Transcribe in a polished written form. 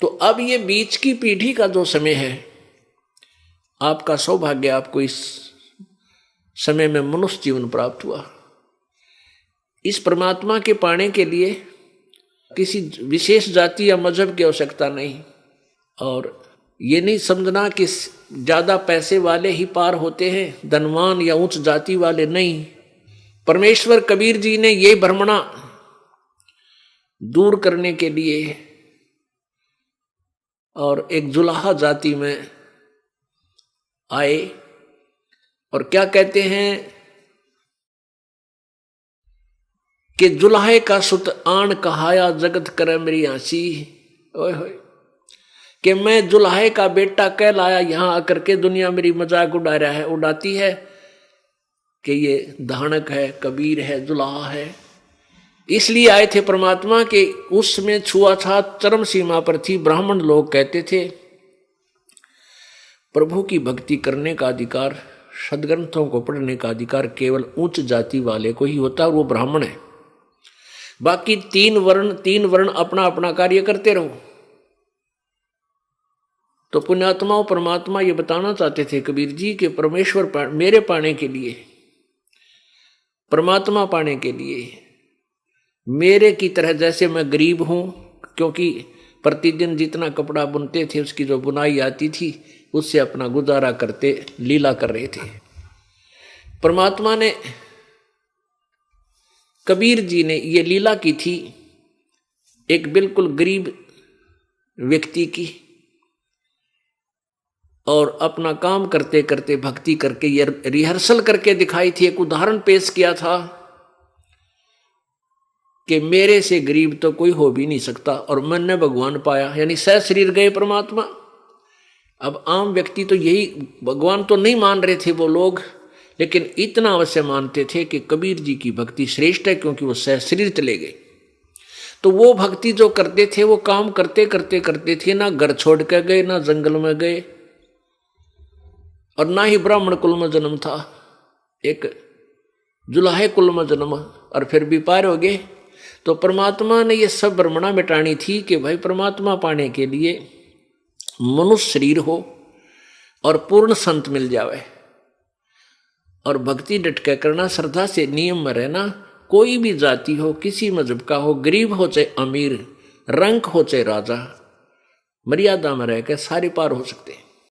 तो अब ये बीच की पीढ़ी का जो समय है, आपका सौभाग्य, आपको इस समय में मनुष्य जीवन प्राप्त हुआ। इस परमात्मा के पाने के लिए किसी विशेष जाति या मजहब की आवश्यकता नहीं, और ये नहीं समझना कि ज्यादा पैसे वाले ही पार होते हैं, धनवान या उच्च जाति वाले नहीं। परमेश्वर कबीर जी ने ये भ्रमणा दूर करने के लिए और एक जुलाहा जाति में आए, और क्या कहते हैं कि जुलाहे का सुत आन कहाया जगत करे मेरी हंसी। ओए होए, कि मैं जुलाहे का बेटा कहलाया, यहां आकर के दुनिया मेरी मजाक उड़ाती है कि ये धानक है, कबीर है, जुलाहा है। इसलिए आए थे परमात्मा के उसमें छुआछात चरम सीमा पर थी। ब्राह्मण लोग कहते थे प्रभु की भक्ति करने का अधिकार, सदग्रंथों को पढ़ने का अधिकार केवल उच्च जाति वाले को ही होता है, और वो ब्राह्मण है। बाकी तीन वर्ण अपना अपना कार्य करते रहो। तो पुण्यात्माओं, परमात्मा ये बताना चाहते थे कबीर जी के परमेश्वर मेरे पाने के लिए, परमात्मा पाने के लिए मेरे की तरह, जैसे मैं गरीब हूं, क्योंकि प्रतिदिन जितना कपड़ा बुनते थे उसकी जो बुनाई आती थी उससे अपना गुजारा करते लीला कर रहे थे। परमात्मा ने, कबीर जी ने ये लीला की थी एक बिल्कुल गरीब व्यक्ति की, और अपना काम करते करते भक्ति करके ये रिहर्सल करके दिखाई थी। एक उदाहरण पेश किया था कि मेरे से गरीब तो कोई हो भी नहीं सकता, और मैंने भगवान पाया, यानी सह शरीर गए परमात्मा। अब आम व्यक्ति तो यही, भगवान तो नहीं मान रहे थे वो लोग, लेकिन इतना अवश्य मानते थे कि कबीर जी की भक्ति श्रेष्ठ है, क्योंकि वो सह शरीर चले गए। तो वो भक्ति जो करते थे, वो काम करते करते करते थे, ना घर छोड़ के गए, ना जंगल में गए, और ना ही ब्राह्मण कुल में जन्म था, एक जुलाहे कुल में जन्म, और फिर भी पार हो गए। तो परमात्मा ने ये सब भ्रमणा मिटानी थी कि भाई परमात्मा पाने के लिए मनुष्य शरीर हो और पूर्ण संत मिल जावे, और भक्ति डटके करना, श्रद्धा से नियम में रहना। कोई भी जाति हो, किसी मजहब का हो, गरीब हो चाहे अमीर, रंक हो चाहे राजा, मर्यादा में रहकर सारे पार हो सकते हैं।